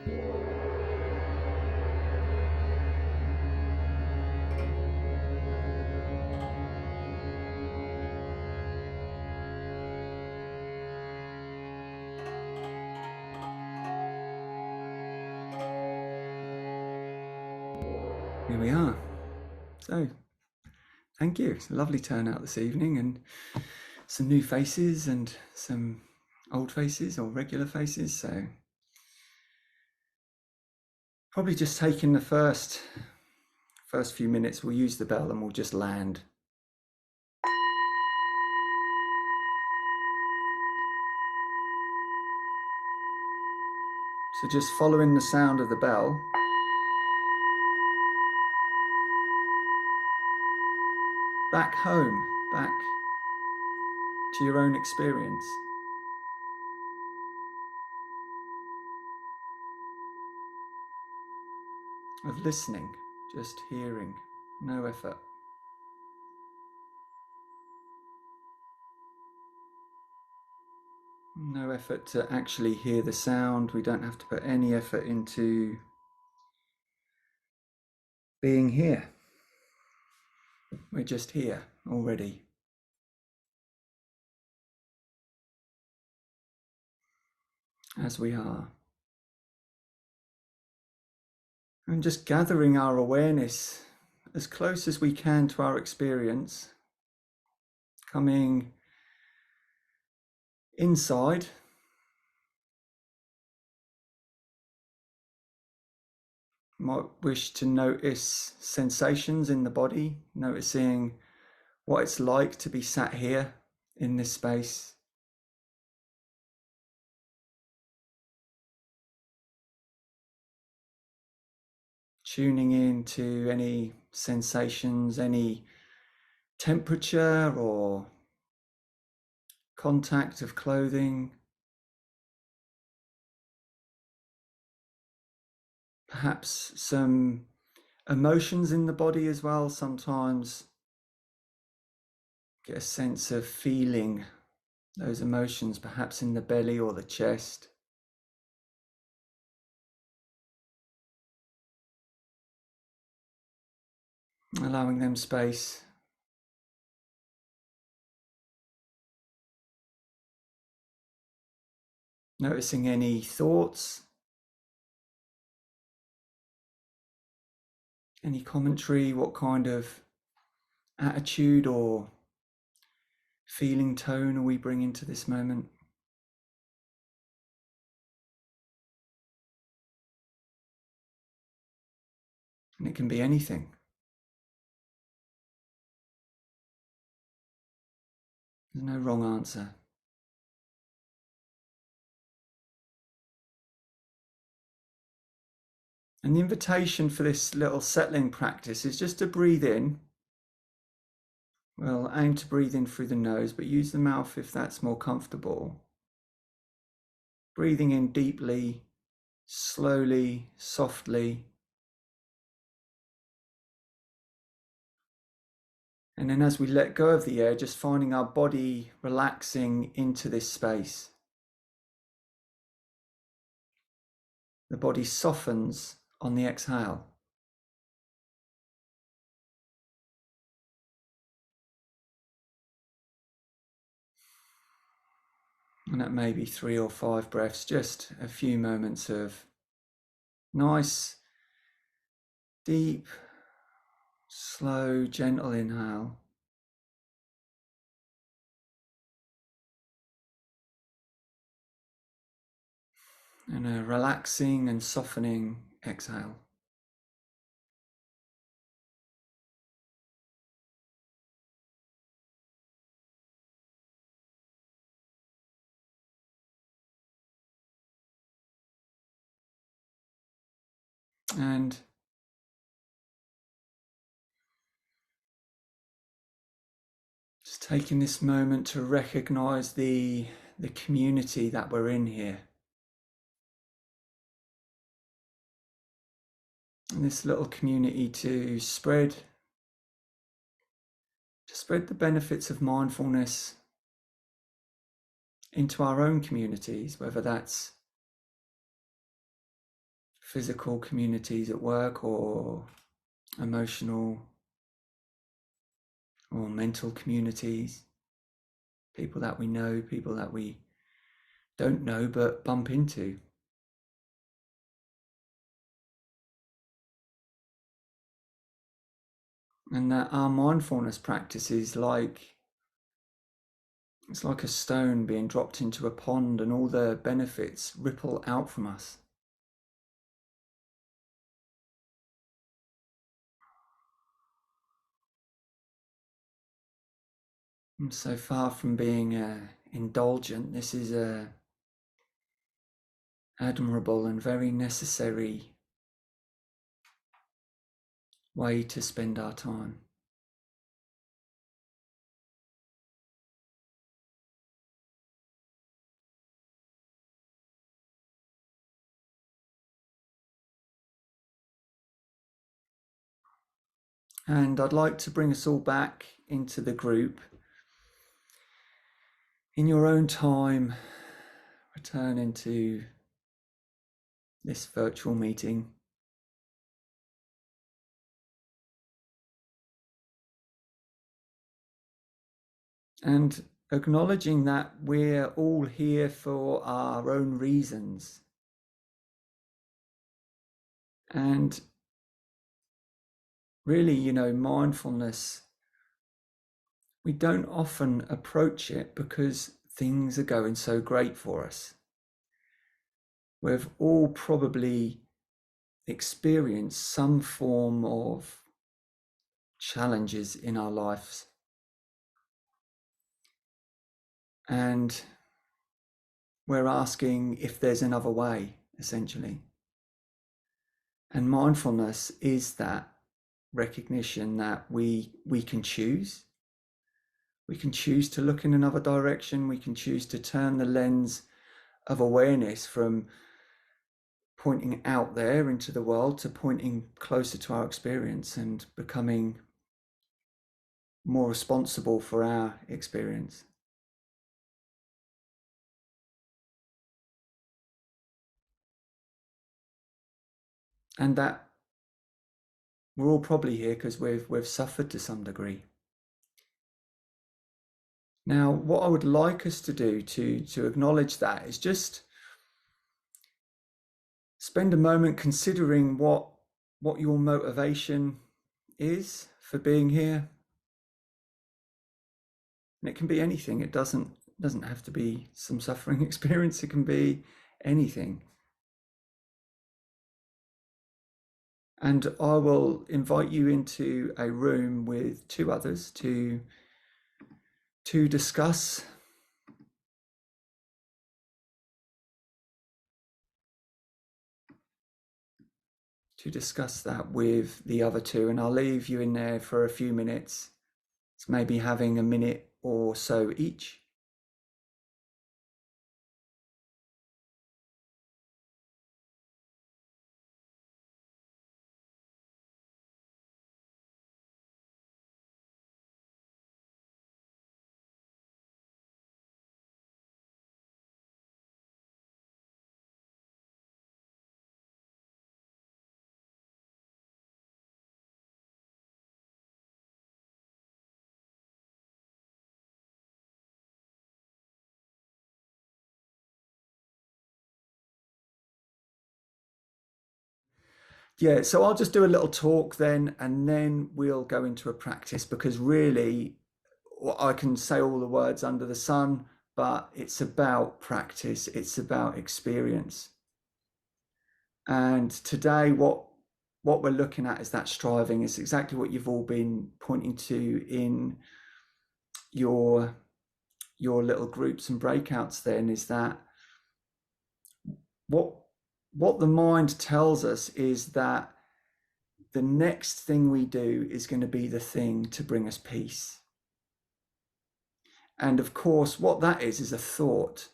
Here we are. So, thank you. It's a lovely turnout this evening, and some new faces and some old faces or regular faces. So, probably just taking the first few minutes, we'll use the bell and we'll just land. So just following the sound of the bell, back home, back to your own experience of listening, just hearing, no effort. No effort to actually hear the sound. We don't have to put any effort into being here. We're just here already. As we are. And just gathering our awareness as close as we can to our experience, coming inside, might wish to notice sensations in the body, noticing what it's like to be sat here in this space. Tuning in to any sensations, any temperature or contact of clothing. Perhaps some emotions in the body as well. Sometimes get a sense of feeling those emotions, perhaps in the belly or the chest. Allowing them space. Noticing any thoughts, any commentary, what kind of attitude or feeling tone are we bringing to this moment? And it can be anything. There's no wrong answer. And the invitation for this little settling practice is just to breathe in. Well, aim to breathe in through the nose, but use the mouth if that's more comfortable. Breathing in deeply, slowly, softly. And then as we let go of the air, just finding our body relaxing into this space. The body softens on the exhale. And that may be 3 or 5 breaths, just a few moments of nice, deep, slow, gentle inhale. And a relaxing and softening exhale. And just taking this moment to recognize the community that we're in here. And this little community to spread the benefits of mindfulness into our own communities, whether that's physical communities at work or emotional or mental communities, people that we know, people that we don't know but bump into. And that our mindfulness practice is like, it's like a stone being dropped into a pond, and all the benefits ripple out from us. And so far from being indulgent, this is a admirable and very necessary way to spend our time. And I'd like to bring us all back into the group. In your own time, return into this virtual meeting. And acknowledging that we're all here for our own reasons. And really, mindfulness, we don't often approach it because things are going so great for us. We've all probably experienced some form of challenges in our lives. And we're asking if there's another way, essentially. And mindfulness is that recognition that we can choose. We can choose to look in another direction. We can choose to turn the lens of awareness from pointing out there into the world to pointing closer to our experience and becoming more responsible for our experience. And that we're all probably here because we've suffered to some degree. Now, what I would like us to do to acknowledge that is just spend a moment considering what your motivation is for being here. And it can be anything. It doesn't have to be some suffering experience. It can be anything. And I will invite you into a room with two others to discuss that with the other two. And I'll leave you in there for a few minutes. It's maybe having a minute or so each. Yeah, so I'll just do a little talk then, and then we'll go into a practice, because really I can say all the words under the sun, but it's about practice, it's about experience. And today what we're looking at is that striving. It's exactly what you've all been pointing to in your little groups and breakouts then, is that what the mind tells us is that the next thing we do is going to be the thing to bring us peace. And of course, what that is a thought.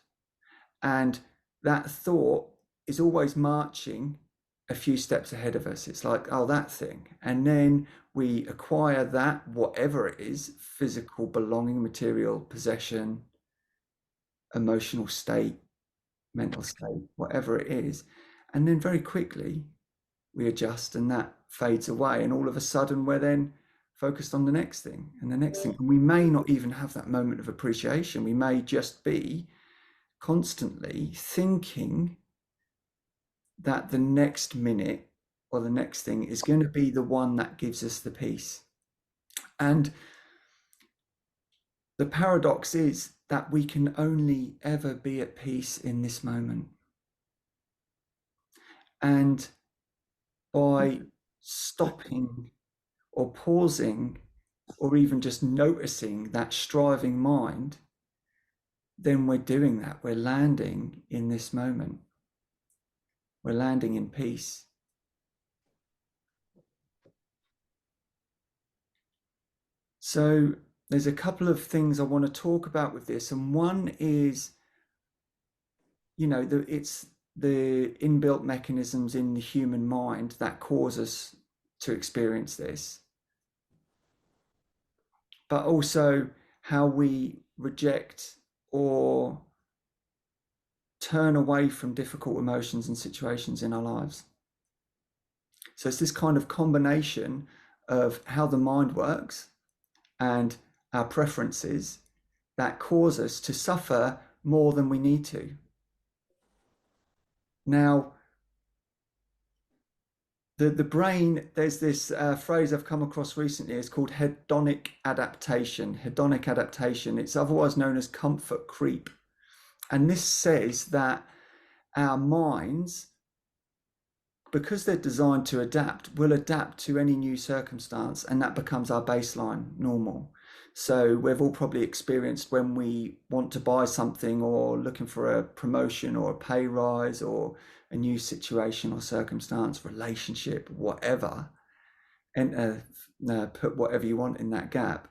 And that thought is always marching a few steps ahead of us. It's like, oh, that thing. And then we acquire that, whatever it is, physical belonging, material possession, emotional state, mental state, whatever it is. And then very quickly we adjust and that fades away. And all of a sudden we're then focused on the next thing and the next thing. And we may not even have that moment of appreciation. We may just be constantly thinking that the next minute or the next thing is going to be the one that gives us the peace. And the paradox is that we can only ever be at peace in this moment. And by stopping or pausing or even just noticing that striving mind, then we're doing that. We're landing in this moment. We're landing in peace. So there's a couple of things I want to talk about with this. And one is, it's the inbuilt mechanisms in the human mind that cause us to experience this, but also how we reject or turn away from difficult emotions and situations in our lives. So it's this kind of combination of how the mind works and our preferences that cause us to suffer more than we need to. Now, the brain, there's this phrase I've come across recently, it's called hedonic adaptation. Hedonic adaptation, it's otherwise known as comfort creep. And this says that our minds, because they're designed to adapt, will adapt to any new circumstance, and that becomes our baseline normal. So we've all probably experienced when we want to buy something or looking for a promotion or a pay rise or a new situation or circumstance, relationship, whatever, and put whatever you want in that gap.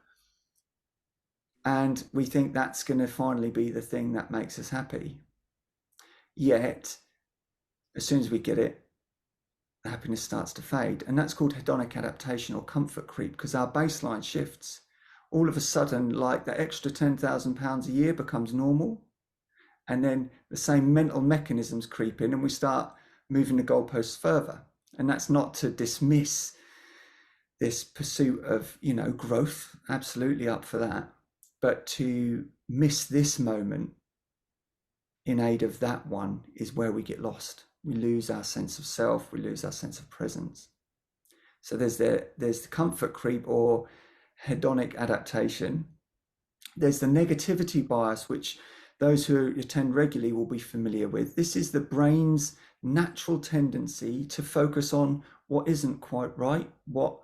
And we think that's going to finally be the thing that makes us happy. Yet, as soon as we get it, the happiness starts to fade. And that's called hedonic adaptation or comfort creep, because our baseline shifts. All of a sudden, like the extra £10,000 a year becomes normal. And then the same mental mechanisms creep in and we start moving the goalposts further. And that's not to dismiss this pursuit of, growth, absolutely up for that, but to miss this moment in aid of that one is where we get lost. We lose our sense of self, we lose our sense of presence. So there's the comfort creep or hedonic adaptation. There's the negativity bias, which those who attend regularly will be familiar with. This is the brain's natural tendency to focus on what isn't quite right, what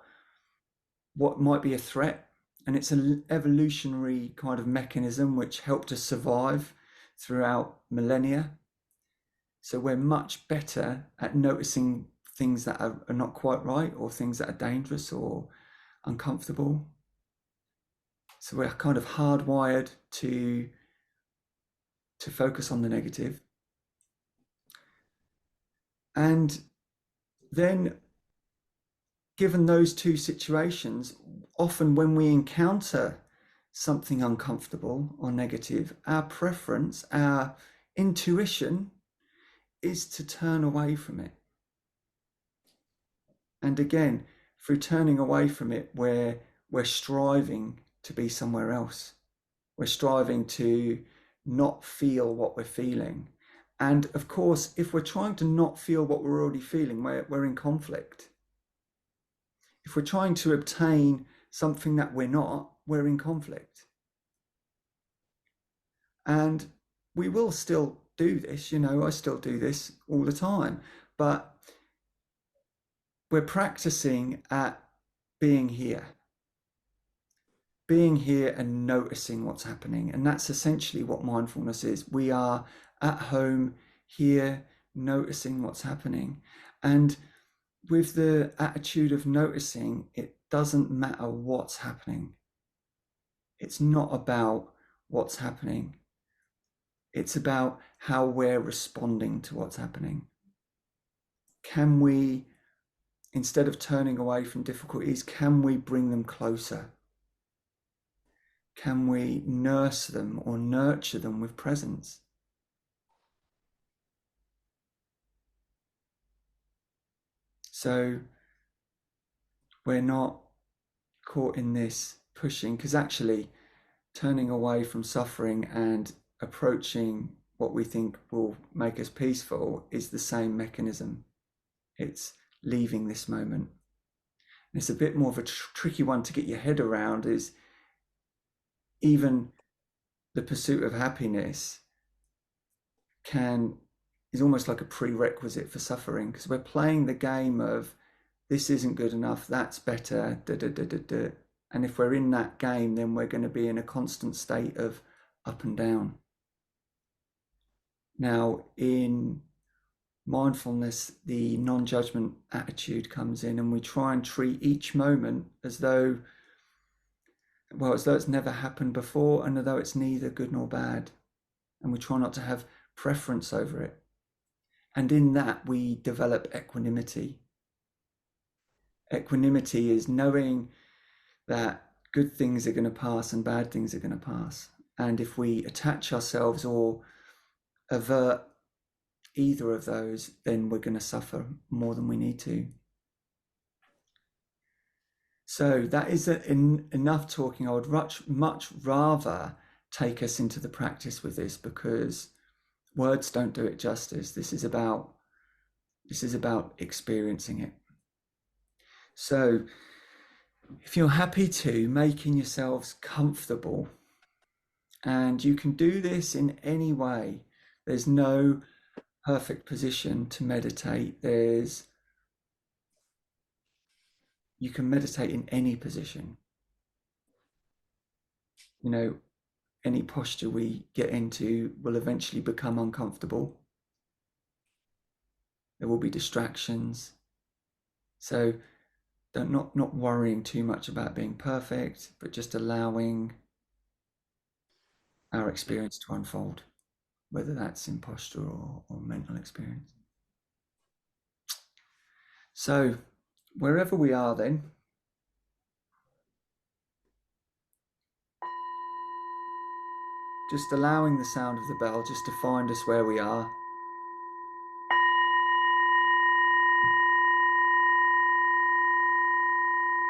might be a threat. And it's an evolutionary kind of mechanism which helped us survive throughout millennia. So we're much better at noticing things that are not quite right or things that are dangerous or uncomfortable. So we're kind of hardwired to focus on the negative. And then, given those two situations, often when we encounter something uncomfortable or negative, our preference, our intuition is to turn away from it. And again, through turning away from it, we're striving to be somewhere else. We're striving to not feel what we're feeling. And of course, if we're trying to not feel what we're already feeling, we're in conflict. If we're trying to obtain something that we're not, we're in conflict. And we will still do this, I still do this all the time, but we're practicing at being here and noticing what's happening. And that's essentially what mindfulness is. We are at home here, noticing what's happening. And with the attitude of noticing, it doesn't matter what's happening. It's not about what's happening. It's about how we're responding to what's happening. Can we, instead of turning away from difficulties, can we bring them closer? Can we nurse them or nurture them with presence? So we're not caught in this pushing, because actually turning away from suffering and approaching what we think will make us peaceful is the same mechanism. It's leaving this moment. And it's a bit more of a tricky one to get your head around, is even the pursuit of happiness is almost like a prerequisite for suffering, because we're playing the game of this isn't good enough, that's better, da, da, da, da, da. And if we're in that game, then we're going to be in a constant state of up and down. Now, in mindfulness, the non-judgment attitude comes in, and we try and treat each moment as though it's never happened before, and although it's neither good nor bad. And we try not to have preference over it. And in that, we develop equanimity. Equanimity is knowing that good things are going to pass and bad things are going to pass. And if we attach ourselves or avert either of those, then we're going to suffer more than we need to. So that is enough talking. I would much rather take us into the practice with this, because words don't do it justice. This is about experiencing it. So if you're happy to, making yourselves comfortable, and you can do this in any way. There's no perfect position to meditate. You can meditate in any position. You know, any posture we get into will eventually become uncomfortable. There will be distractions. So not worrying too much about being perfect, but just allowing our experience to unfold, whether that's in posture or mental experience. So wherever we are then, just allowing the sound of the bell just to find us where we are.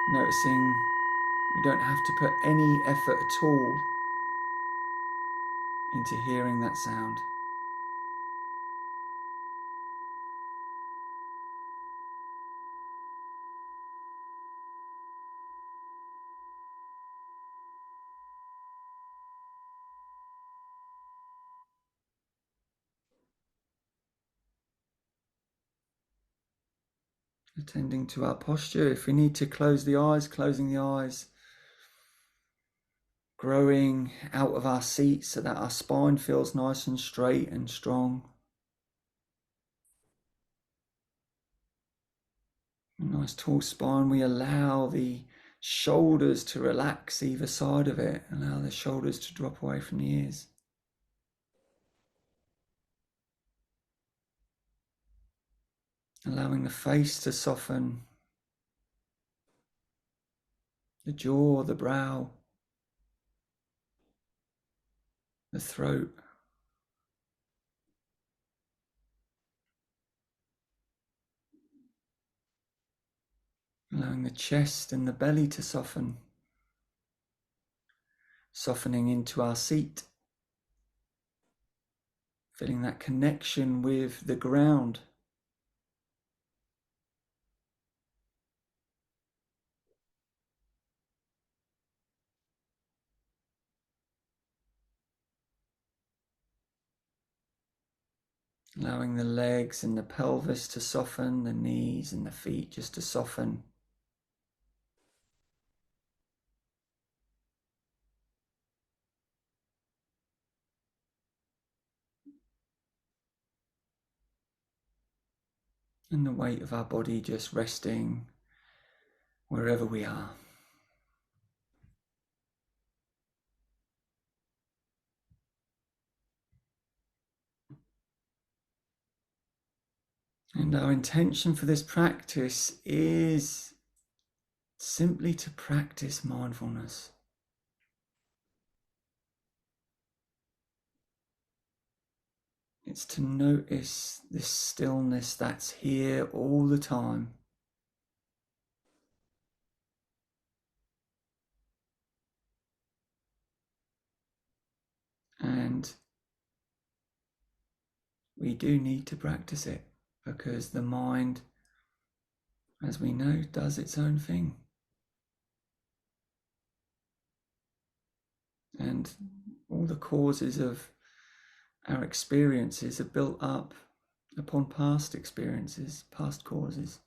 Noticing we don't have to put any effort at all into hearing that sound. Attending to our posture. If we need to close the eyes, closing the eyes. Growing out of our seat so that our spine feels nice and straight and strong. A nice tall spine. We allow the shoulders to relax either side of it. Allow the shoulders to drop away from the ears. Allowing the face to soften. The jaw, the brow, the throat. Allowing the chest and the belly to soften. Softening into our seat. Feeling that connection with the ground. Allowing the legs and the pelvis to soften, the knees and the feet just to soften. And the weight of our body just resting wherever we are. And our intention for this practice is simply to practice mindfulness. It's to notice this stillness that's here all the time. And we do need to practice it, because the mind, as we know, does its own thing. And all the causes of our experiences are built up upon past experiences, past causes.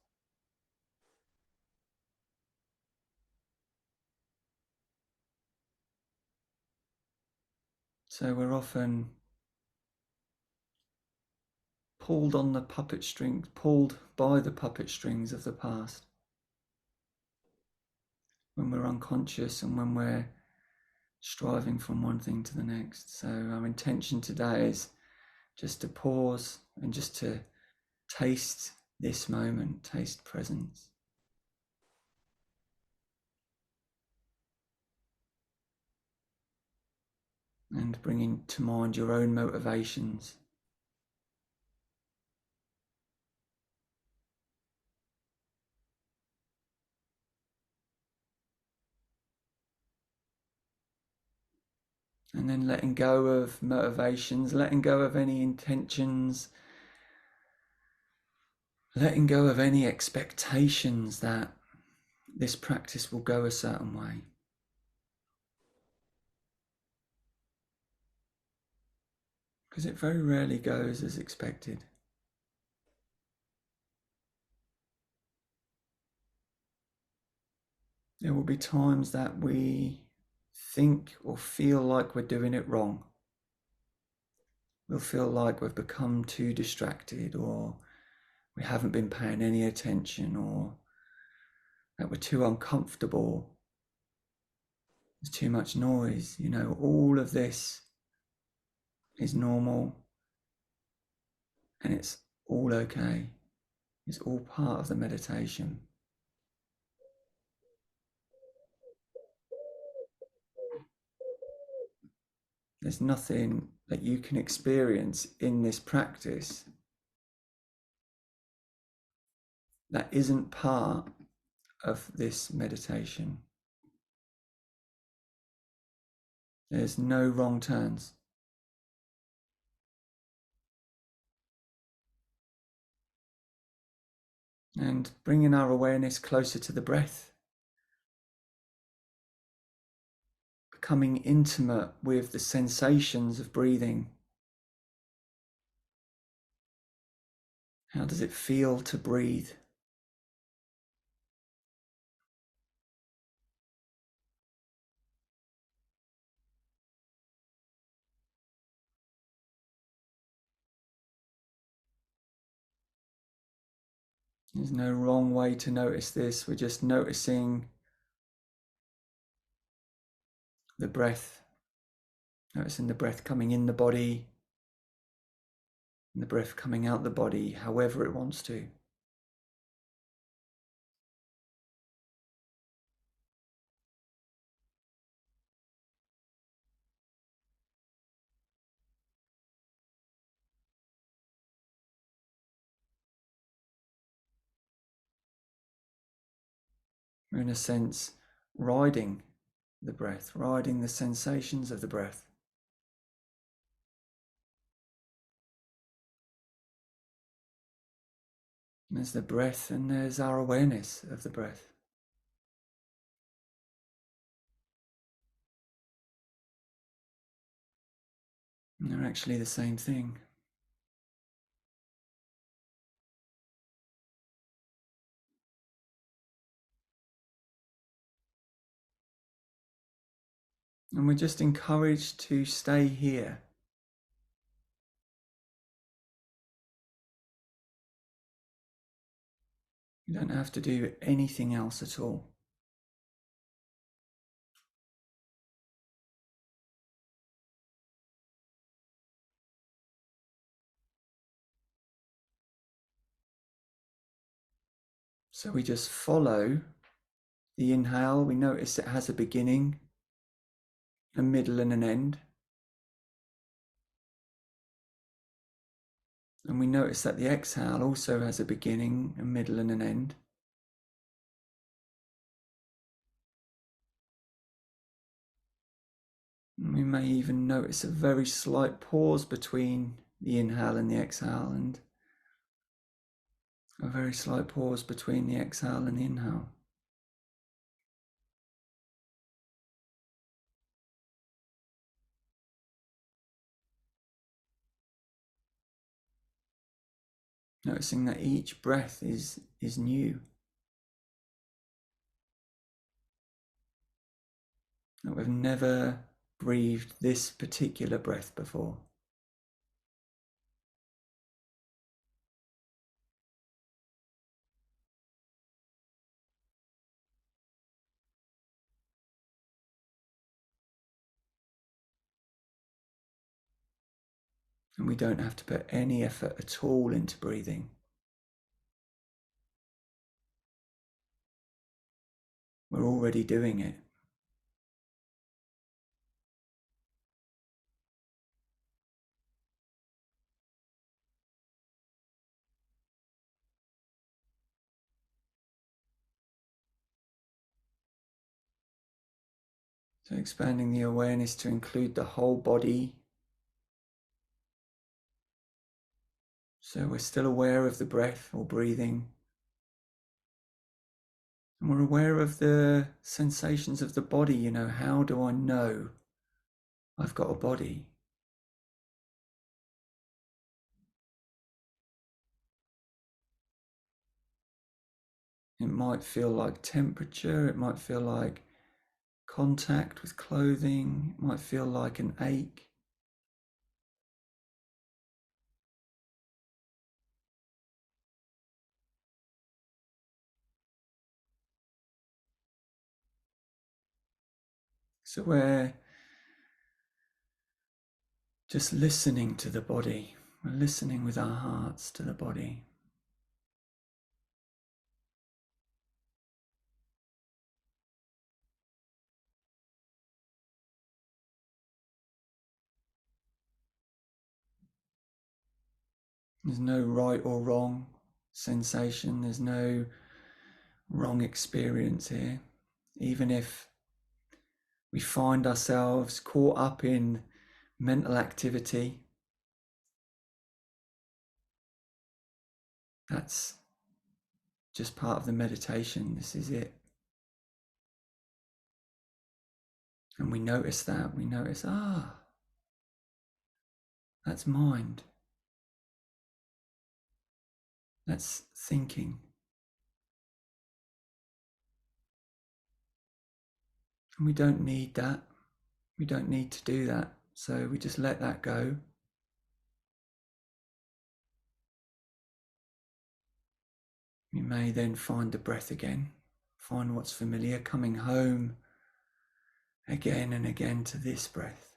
So we're often pulled by the puppet strings of the past when we're unconscious and when we're striving from one thing to the next. So our intention today is just to pause and just to taste this moment, taste presence. And bringing to mind your own motivations. And then letting go of motivations, letting go of any intentions, letting go of any expectations that this practice will go a certain way. Because it very rarely goes as expected. There will be times that we think or feel like we're doing it wrong. We'll feel like we've become too distracted, or we haven't been paying any attention, or that we're too uncomfortable. There's too much noise. All of this is normal, and it's all okay. It's all part of the meditation. There's nothing that you can experience in this practice that isn't part of this meditation. There's no wrong turns. And bringing our awareness closer to the breath, becoming intimate with the sensations of breathing. How does it feel to breathe? There's no wrong way to notice this. We're just noticing the breath, noticing the breath coming in the body and the breath coming out the body, however it wants to. We're, in a sense, riding the breath, riding the sensations of the breath. And there's the breath, and there's our awareness of the breath. And they're actually the same thing. And we're just encouraged to stay here. You don't have to do anything else at all. So we just follow the inhale. We notice it has a beginning, a middle, and an end. And we notice that the exhale also has a beginning, a middle, and an end. We may even notice a very slight pause between the inhale and the exhale, and a very slight pause between the exhale and the inhale. Noticing that each breath is new, that we've never breathed this particular breath before. And we don't have to put any effort at all into breathing. We're already doing it. So expanding the awareness to include the whole body. So we're still aware of the breath or breathing. And we're aware of the sensations of the body. How do I know I've got a body? It might feel like temperature, it might feel like contact with clothing, it might feel like an ache. So we're just listening to the body. We're listening with our hearts to the body. There's no right or wrong sensation. There's no wrong experience here. Even if we find ourselves caught up in mental activity, that's just part of the meditation. This is it. And we notice that. We notice, that's mind. That's thinking. And we don't need that. We don't need to do that. So we just let that go. We may then find the breath again, find what's familiar, coming home again and again to this breath.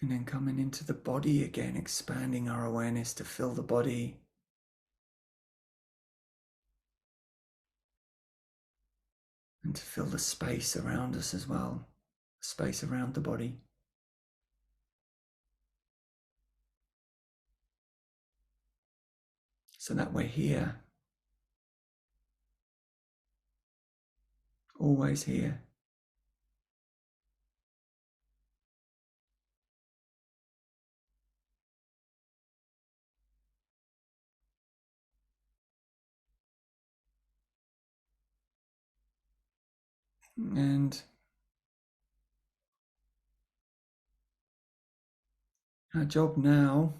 And then coming into the body again, expanding our awareness to fill the body. And to fill the space around us as well, the space around the body. So that we're here, always here. And our job now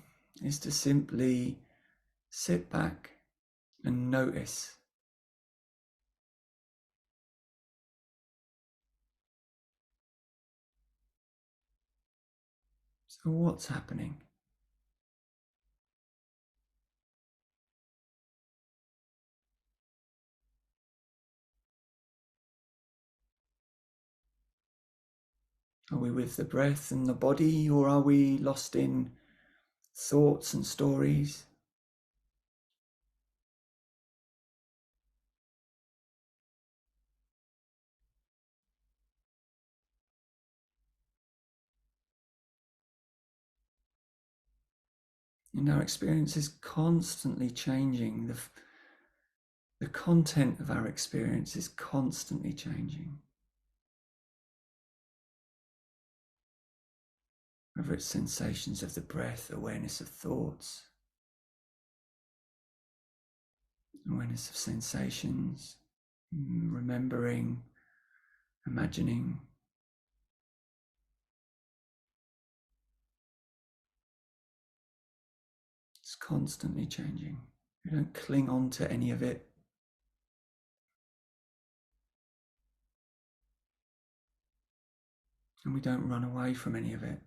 is to simply sit back and notice. So what's happening? Are we with the breath and the body, or are we lost in thoughts and stories? And our experience is constantly changing. The content of our experience is constantly changing. Whether it's sensations of the breath, awareness of thoughts, awareness of sensations, remembering, imagining. It's constantly changing. We don't cling on to any of it. And we don't run away from any of it.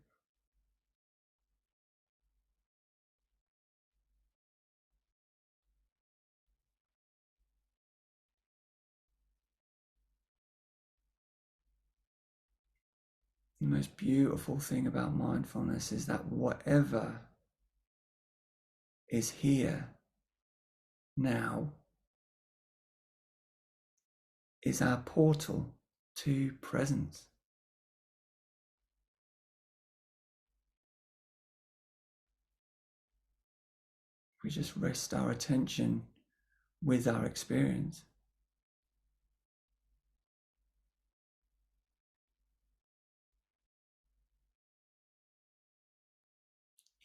The most beautiful thing about mindfulness is that whatever is here now is our portal to presence. We just rest our attention with our experience.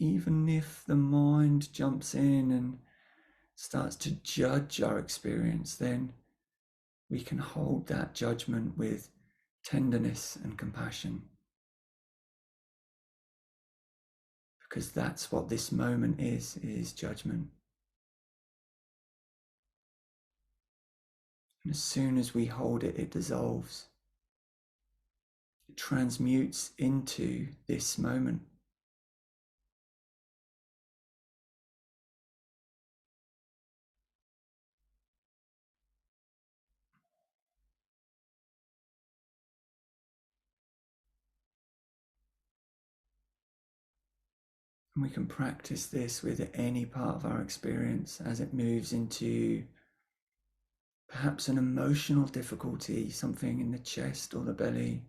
Even if the mind jumps in and starts to judge our experience, then we can hold that judgment with tenderness and compassion. Because that's what this moment is judgment. And as soon as we hold it, it dissolves. It transmutes into this moment. And we can practice this with any part of our experience as it moves into perhaps an emotional difficulty, something in the chest or the belly.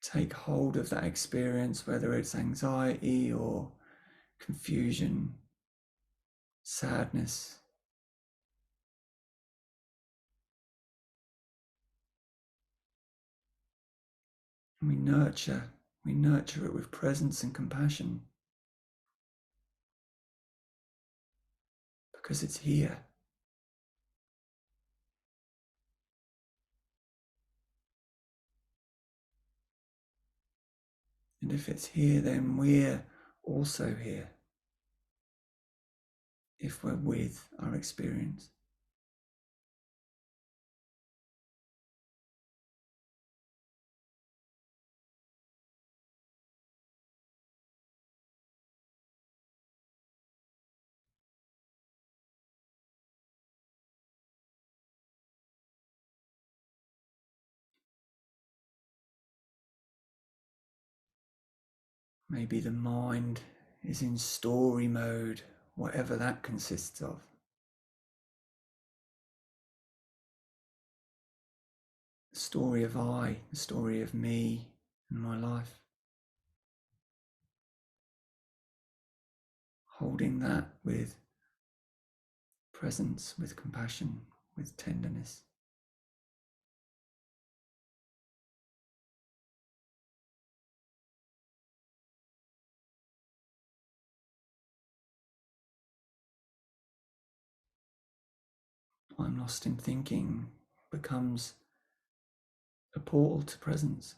Take hold of that experience, whether it's anxiety or confusion, sadness. And we nurture it with presence and compassion because it's here. And if it's here, then we're also here if we're with our experience. Maybe the mind is in story mode, whatever that consists of. The story of I, the story of me and my life. Holding that with presence, with compassion, with tenderness. I'm lost in thinking becomes a portal to presence.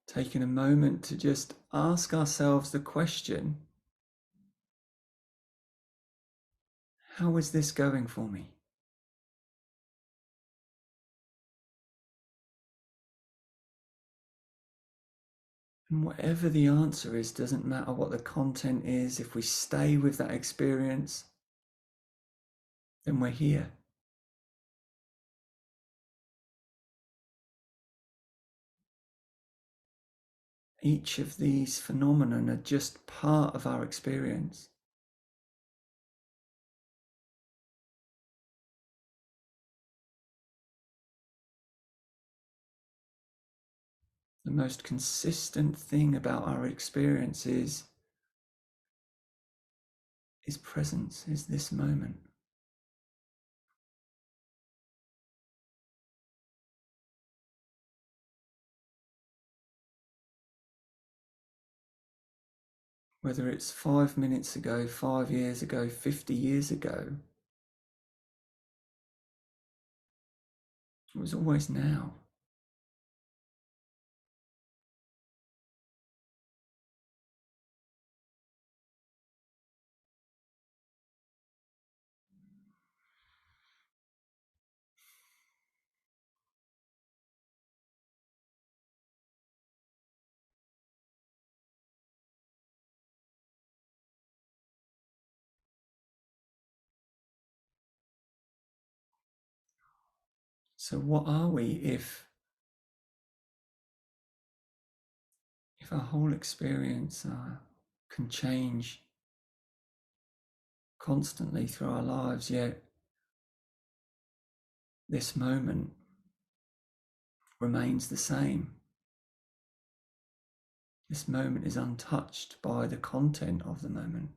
Taking a moment to just ask ourselves the question, how is this going for me? And whatever the answer is, doesn't matter what the content is, if we stay with that experience, then we're here. Each of these phenomena are just part of our experience. The most consistent thing about our experience is presence, is this moment. Whether it's 5 minutes ago, 5 years ago, 50 years ago, it was always now. So what are we if our whole experience can change constantly through our lives, yet this moment remains the same? This moment is untouched by the content of the moment.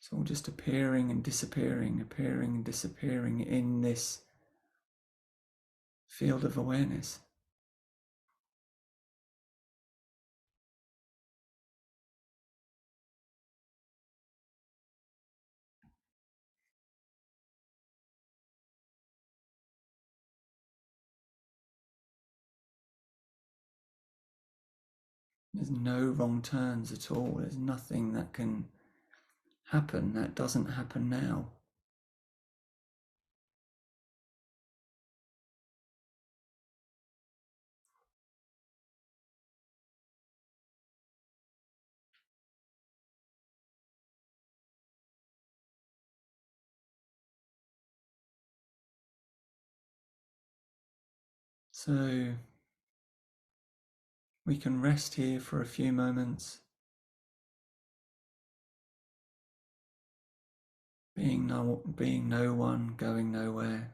It's all just appearing and disappearing in this field of awareness. There's no wrong turns at all. There's nothing that can happen that doesn't happen now. So we can rest here for a few moments, being no one, going nowhere.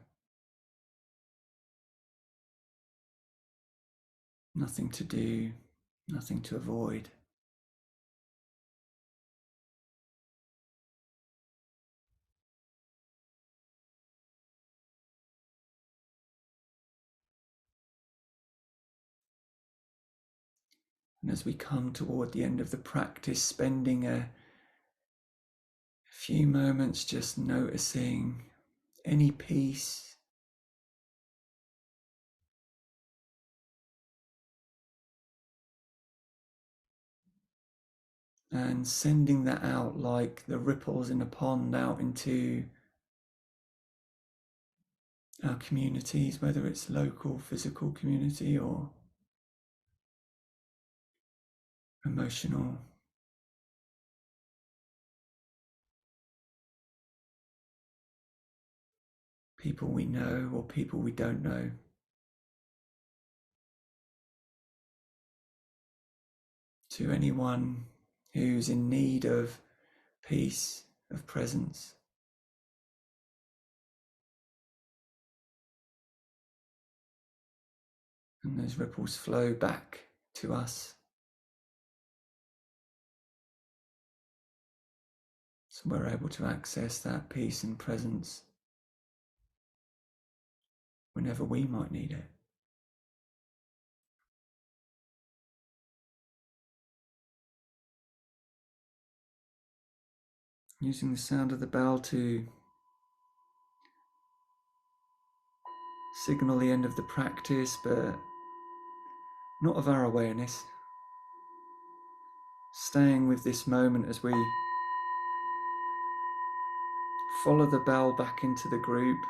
Nothing to do, nothing to avoid. And as we come toward the end of the practice, spending a few moments just noticing any peace, and sending that out like the ripples in a pond out into our communities, whether it's local, physical community or emotional, people we know or people we don't know. To anyone who's in need of peace, of presence. And those ripples flow back to us. So we're able to access that peace and presence whenever we might need it. Using the sound of the bell to signal the end of the practice, but not of our awareness. Staying with this moment as we follow the bell back into the group.